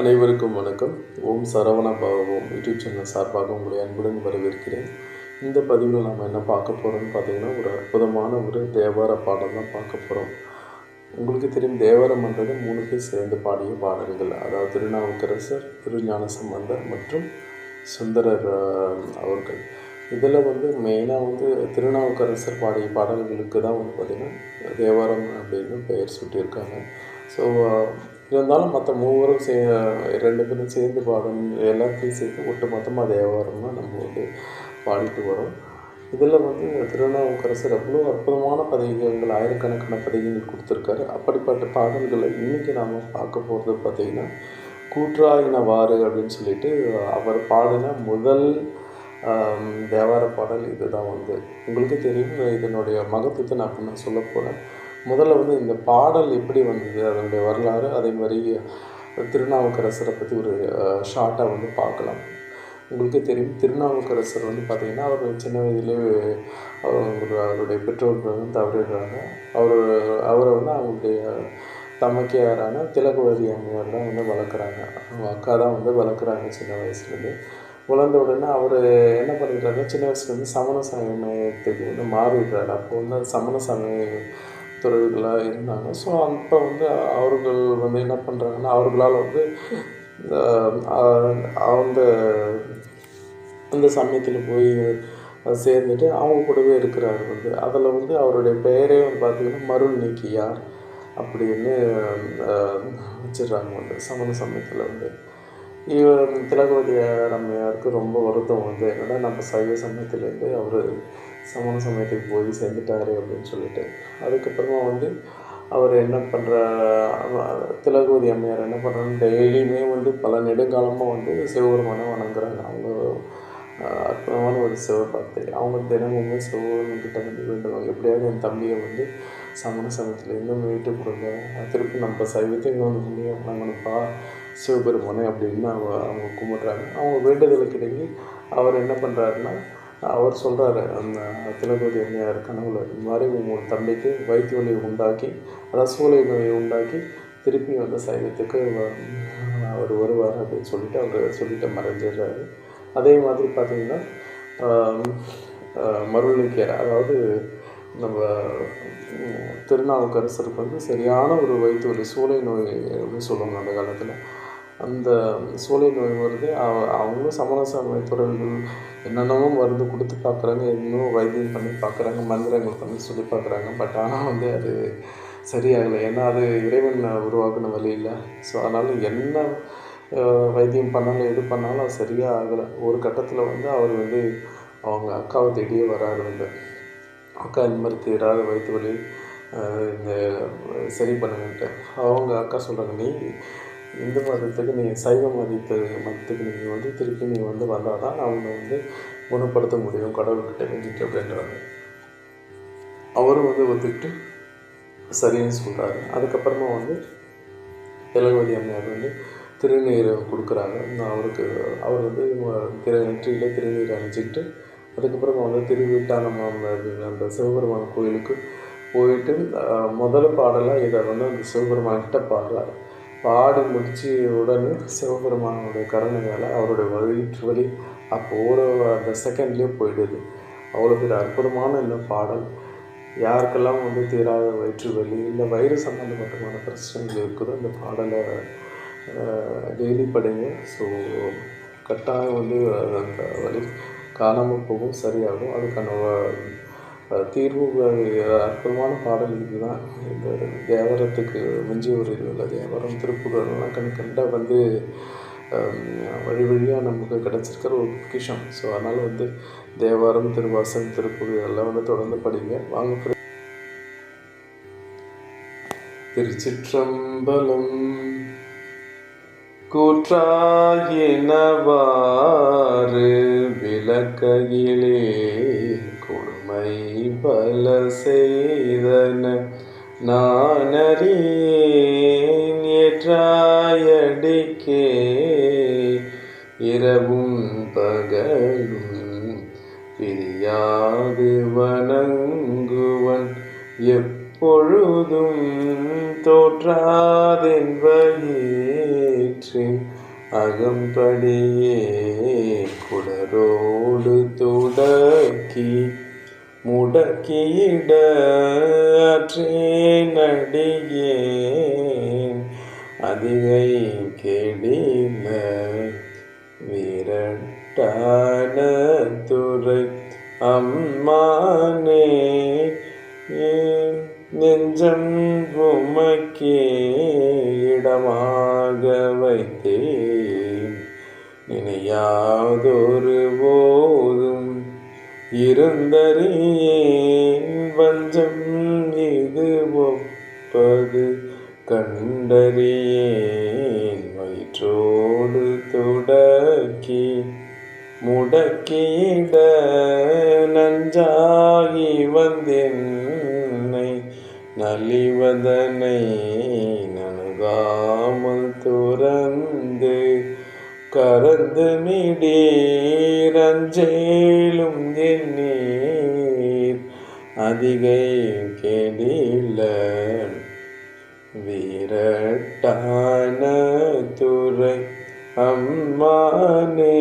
அனைவருக்கும் வணக்கம். ஓம் சரவண பவம் யூடியூப் சேனல் சார்பாக உங்களை அன்புடன் வரவேற்கிறேன். இந்த பதிவில் நாம் என்ன பார்க்க போகிறோம்னு பார்த்தீங்கன்னா, ஒரு அற்புதமான ஒரு தேவார பாடல் தான் பார்க்க போகிறோம். உங்களுக்கு தெரியும், தேவாரம்ன்றது 3 பேர் சேர்ந்து பாடிய பாடல்கள். அதாவது திருநாவுக்கரசர், திருஞான சம்பந்தர் மற்றும் சுந்தரர் அவர்கள். இதில் மெயினாக திருநாவுக்கரசர் பாடிய பாடல்களுக்கு தான் பார்த்திங்கன்னா தேவாரம் அப்படின்னு பெயர் சூட்டியிருக்காங்க. ஸோ இருந்தாலும் மற்ற மூவரும் 2 பேரும் சேர்ந்து பாடல் எல்லாத்தையும் சேர்த்து ஒட்டு மொத்தமாக தேவாரம்னா நம்ம பாடிட்டு வரோம். இதில் திருநாவுக்கரசர் அவ்வளோ அற்புதமான பதிகங்கள், ஆயிரக்கணக்கான பதிகங்கள் கொடுத்துருக்காரு. அப்படிப்பட்ட பாடல்களை இன்றைக்கி நாம் பார்க்க போகிறது பார்த்திங்கன்னா, கூற்றாயினவாறு அப்படின்னு சொல்லிட்டு அவர் பாடின முதல் தேவார பாடல் இது தான். உங்களுக்கே தெரியும், இதனுடைய மகத்துவத்தை நான் சொல்ல போகிறேன். முதல்ல இந்த பாடல் எப்படி வந்தது, அதனுடைய வரலாறு, அதே மாதிரி திருநாவுக்கரசரை பற்றி ஒரு ஷார்ட்டாக பார்க்கலாம். உங்களுக்கே தெரியும், திருநாவுக்கரசர் பார்த்திங்கன்னா, அவர் சின்ன வயதிலே அவருடைய பெற்றோர்கள் தவறிடுறாங்க. அவரை அவங்களுடைய தமக்கையாரான திலகவதி அம்மையார் தான் வளர்க்குறாங்க. அவங்க அக்கா தான் வளர்க்குறாங்க சின்ன வயசுலேருந்து. வளர்ந்த உடனே அவர் என்ன பண்ணிடுறாரு, சின்ன வயசுலேருந்து சமண சமயத்துக்கு மாறிடுறாரு. அப்போ சமண சமய துறவிகளாக இருந்தாங்க. ஸோ அப்போ அவர்கள் என்ன பண்ணுறாங்கன்னா, அவர்களால் அந்த அந்த சமயத்தில் போய் சேர்ந்துட்டு அவங்க கூடவே இருக்கிறார். அதில் அவருடைய பெயரே பார்த்திங்கன்னா மருள் நீக்கியார் அப்படின்னு வச்சிடுறாங்க. சமண சமயத்தில் திலகவதி அம்மையாருக்கு ரொம்ப வருத்தம் என்னடா நம்ம சைவ சமயத்துலேருந்து அவர் சமண சமயத்துக்கு போய் சேர்ந்துட்டாரு அப்படின்னு சொல்லிட்டு. அதுக்கப்புறமா அவர் என்ன பண்ணுற, திலகவதி அம்மையார் என்ன பண்ணுறாங்க, டெய்லியுமே பல நெடுங்காலமாக சிவபெருமானை வணங்குறாங்க. அவங்க அற்புதமான ஒரு சிவபக்தை. அவங்க தினமுமே சிவபெருமான்கிட்ட வேண்டுவாங்க, எப்படியாவது என் தம்பியை சமண சமயத்துலேருந்து மீட்டு கொடுங்க, திருப்பி நம்ம சைவத்தையும் வணங்கணுப்பா சிவபெருமானை அப்படின்னு அவங்க கும்பிட்றாங்க. அவங்க வேண்டுதலுக்கு இடையே அவர் என்ன பண்ணுறாருன்னா, அவர் சொல்கிறாரு அந்த திலகவதி அம்மையார் கனவுல, இந்த மாதிரி உங்கள் தம்பிக்கு வயிற்று வலியை உண்டாக்கி, அதாவது சூளை நோயை உண்டாக்கி திருப்பி சைவத்துக்கு அவர் வருவார் அப்படின்னு சொல்லிட்டு அவர் சொல்லிட்டு மறைஞ்சிடுறாரு. அதே மாதிரி பார்த்திங்கன்னா மருளிக்கையர், அதாவது நம்ம திருநாவுக்கரசருக்கு சரியான ஒரு வயிற்று வலி, சூளை நோய் அப்படின்னு சொல்லுவாங்க அந்த காலத்தில். அந்த சூளை நோய் வருது. அவங்களும் சமண சமய துறவிகள் என்னென்னமோ மருந்து கொடுத்து பார்க்குறாங்க, இன்னும் வைத்தியம் பண்ணி பார்க்குறாங்க, மந்திரங்கள் பண்ணி சொல்லி பார்க்குறாங்க. பட் ஆனால் அது சரியாகலை. ஏன்னா அது இறைவன் உருவாக்குன வழி இல்லை. ஸோ அதனால் என்ன வைத்தியம் பண்ணாலும் எது பண்ணாலும் அது சரியாக ஆகலை. ஒரு கட்டத்தில் அவர் அவங்க அக்காவை தேடியே வராது. அக்கா இந்த மாதிரி தீராத வயிற்று வலி இந்த சரி பண்ணுங்கன்ட்டு. அவங்க அக்கா சொல்கிறாங்க, நீ இந்து மதத்துக்கு, நீ சைவ மதத்துக்கு நீங்கள் திருப்பி நீ வந்தால் தான் அவங்க குணப்படுத்த முடியும் கடவுள்கிட்ட வேண்டிட்டு அப்படின்றாங்க. அவரும் ஒத்துக்கிட்டு சரின்னு சொல்கிறாரு. அதுக்கப்புறமா திலகவதி அம்மையார் திருநீர் கொடுக்குறாங்க. அவருக்கு அவர் நெற்றியில் திருநீர் அணிஞ்சிக்கிட்டு அதுக்கப்புறமா திருவீட்டானம் அந்த சிவபெருமான் கோயிலுக்கு போயிட்டு முதல் பாடலாக இதை அந்த சிவபெருமான்கிட்ட பாடுறாரு. பாடி முடித்து உடனே சிவபெருமானுடைய கருணையால் அவருடைய வயிற்று வலி அப்போ அந்த செகண்ட்லேயே போயிடுது. அவ்வளோ பெரிய அற்புதமான இந்த பாடல். யாருக்கெல்லாம் தீராத வயிற்று வலி இல்லை வயிறு சம்பந்தப்பட்டமான பிரச்சனைகள் இருக்குதோ இந்த பாடலை டெய்லி படிங்க. ஸோ கட்டாயம் அந்த வலி காணாமல் போகும், சரியாகும். அதுக்கான தீர்வு அற்புதமான பாடல் இதுதான். இந்த தேவாரத்துக்கு மிஞ்சி ஒரு இது இல்லை. தேவாரம் திருப்புகழ்லாம் கண்டால் வழி வழியாக நமக்கு கிடச்சிருக்கிற ஒரு பொக்கிஷம். ஸோ அதனால் தேவாரம், திருவாசகம், திருப்புகழ் எல்லாம் தொடர்ந்து படிங்க. வாங்க. திருச்சிற்றம்பலம். கூற்றாயினவாறு விளக்கையிலே கொடுமை பல செய்தன நான் அறியேன், ஏற்றாயடிக்கே இரவும் பகலும் பிரியாது வணங்குவன் எப்பொழுதும் தோற்றாதென் வயிற்றில் ஏற்று அகம்படியே குடரோடு துடக்கி முடக்கியிட நடிகேன் அதிகை கெடில விரட்டான துறை அம்மானே நெஞ்சம் உமக்கே இடமாக வைத்தேன் நினையாதொரு போதும் இருந்தறியேன் வஞ்சம் இது ஒப்பது கண்டறியேன் வயிற்றோடு துடக்கி முடக்கிட நஞ்சாகி வந்தென்னை நலிவதனை நணுகாமல் துறந்து கரந்து மிடீரஞ்சேலும் எண்ணீர் அதிகை கெடில வீரட்டான துறை அம்மானே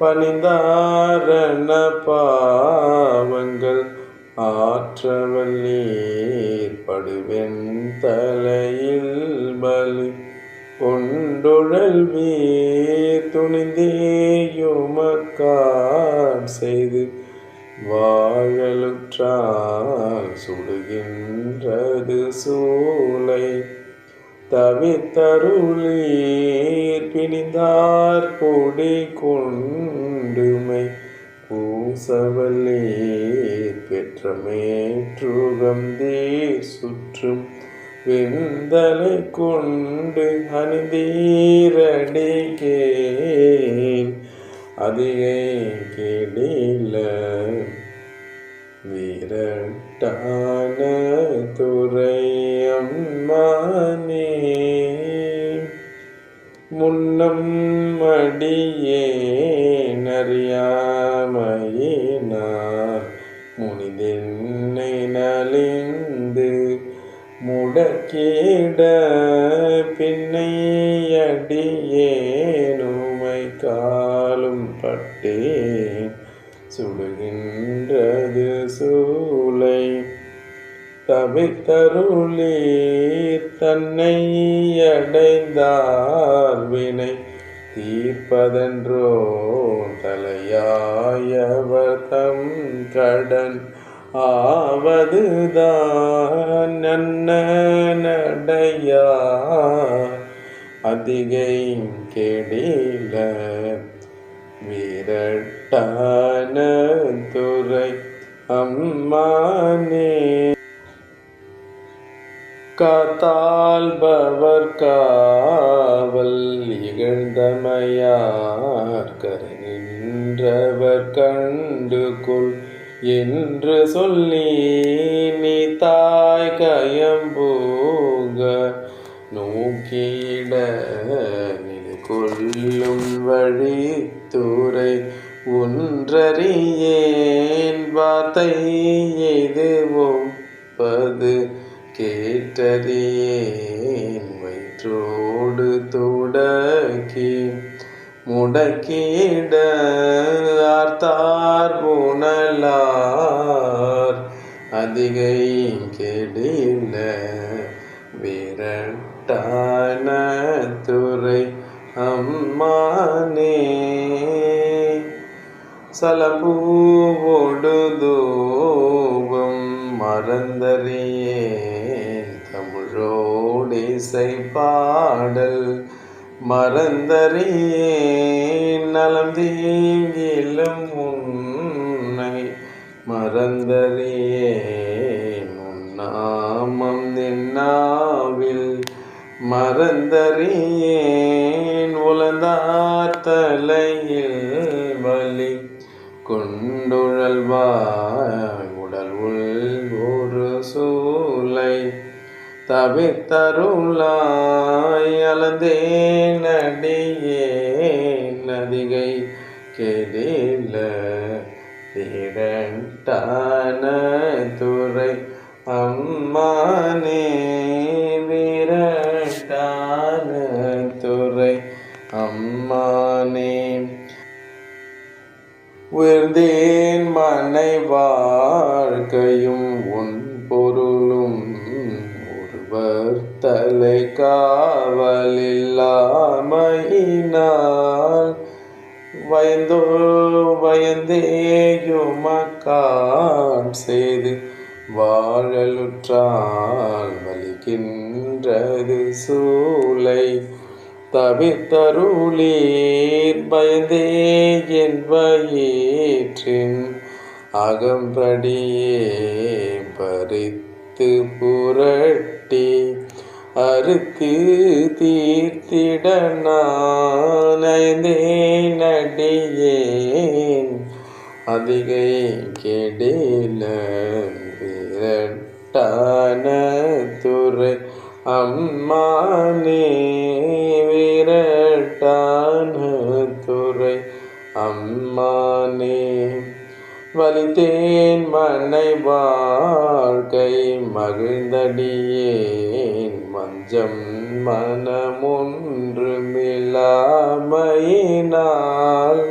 பணிந்தாரண பாவங்கள் ஆற்றவல்லீர் படுவென் தலையில் பலி கொண்டுழல் வீர் துணிந்தேயுமக்கார் செய்து வாழலுற்றால் சுடுகின்றது சூளை தவித்தருளீர் பிணிந்தார் பொடி கொண்டுமை பூசவல்லீர் பெற்றமேற்றுகம் தீர் சுற்றும் வெந்தலை கொண்டு அணிந்தீரடிகேன் அதிகை கெடில வீரட்டான துறை அம்மானே முன்னம் அடியே நறியாமையினார் முனிதென்னை நலிந்து முடக்கிட பின்னை அடியேனுமை காலும் பட்டேன் சுடுகின்றது சூளை தவித்தருளீர் தன்னை அடைந்தார் வினை தீர்ப்பதன்றோ தலையாயவர் தம் கடன் ஆவதுதான் நன்னையா அதிகை கெடில வீரட்டான துறை அம்மானே காத்தால்பவர் காவல் இகழ்ந்தமையார் கரை நின்றவர் கண்டு கொள் என்று சொல்லி நீ தாய் கயம்பூக நோக்கிட நிலை கொள்ளும் வழித்துறை ஒன்றறியேன் வார்த்தை எது ஒப்பது கேட்டறியேன் வயிற்றோடு துடக்கி முடக்கிட ஆர்த்தார் புனலார் அதிகை கெடில வீரட்டான துறை அம்மானே சலம்பூவோடு தூபம் மறந்தறியேன் தமிழோடிசை பாடல் மறந்தறியேன் நலம் தீங்கிலும் உன்னை மறந்தறியேன் உன்னாமம் நின்னாவில் மறந்தறியேன் உலந்தார் தலையில் வலி கொண்டுழல்வாய் உடல் உள் ஒரு சூளை தவித்தருளாய் அளந்தேன் அடியேன் அதிகை கெடில வீரட்டான துறை அம்மானே வீரட்டான மகிழ்ந்தேன் மனை வாழ்க்கையும் உன் பொருளும் ஒருவர் தலை காவலில்லாமையினால் பயந்தேயுமக்கான் செய்து வாழலுற்றால் வலிக்கின்றது சூளை தவித்தருளீர் பயந்தே என் வயிற்றின் அகம்படியே பறித்து புரட்டி அறுத்து தீர்த்திட நயந்தேன் அடியேன் அதிகை கெடில விரட்டான துறை அம்மானே விரட்டான துறை அம்மானே வலித்தேன் மனை வாழ்க்கை மகிழ்ந்தடியேன் மஞ்சம் மனமொன்றுமில்லாமையினால்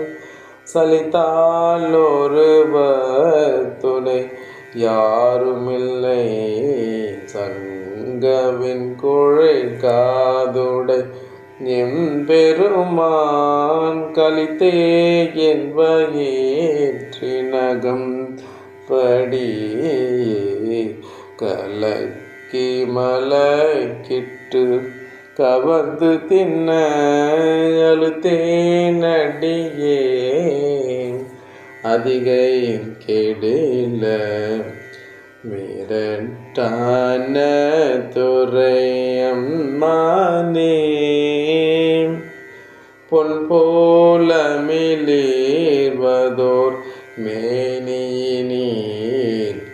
சலித்தால் ஒருவர் துணை யாருமில்லை சங்கவின் குழல் காதுடை எம்பெருமான் கலித்தே என் வயிற்றினகம் படியே கலக்கி மலக்கிட்டு கவர்ந்து தின்ன அழுத்தேன் அடியேன் அதிகை கெடில விரட்டான துறை அம்மானே பொன் போல மிளிர்வதோர் மேனியினீர்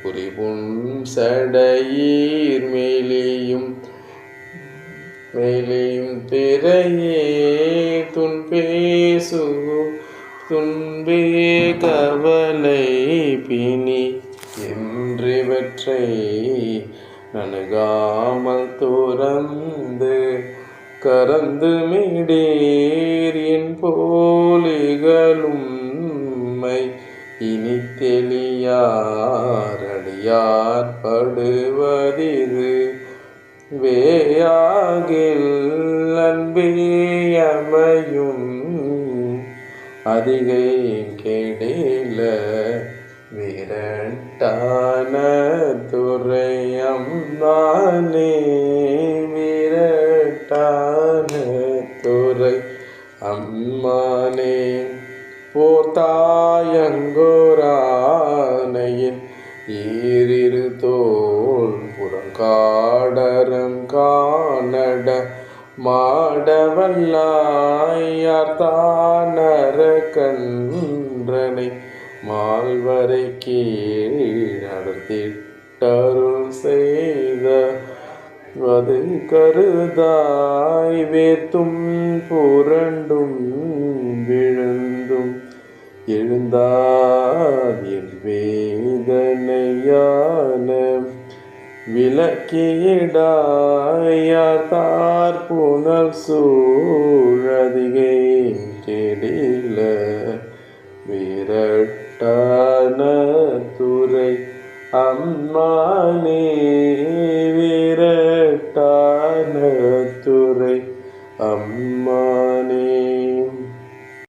புரிபுன் சடையீர் மேலியும் பிறையே துன்பேசு துன்பே கவலை பிணி என்றிவற்றை நணுகாமல் துறந்து கறந்து மிடீர் என் போலிகளும் இனி தெளியார் அடியார் படுவதிது வேயாகில் அன்பேயமையும் அதிகை கெடில விரட்டான துறை அம்மானே விரட்டான துறை அம்மானே போர்த்தாயங்கோரானையின் ஈரிரு தோல் புறங்காடரம் காணட மாடவல்லாயார்த்தானர கன்றனை மால்வரை கீழடர்த்திட்டருள் செய்த வது கருதாய் வேத்தும் புரண்டும் விழுந்தும் எழுந்தார் என் வேதனையான விளக்கிடாயார் புனல் சூழதிகை கெடில விரட்டான துறை அம்மானே விரட்டான துறை அம்மானே.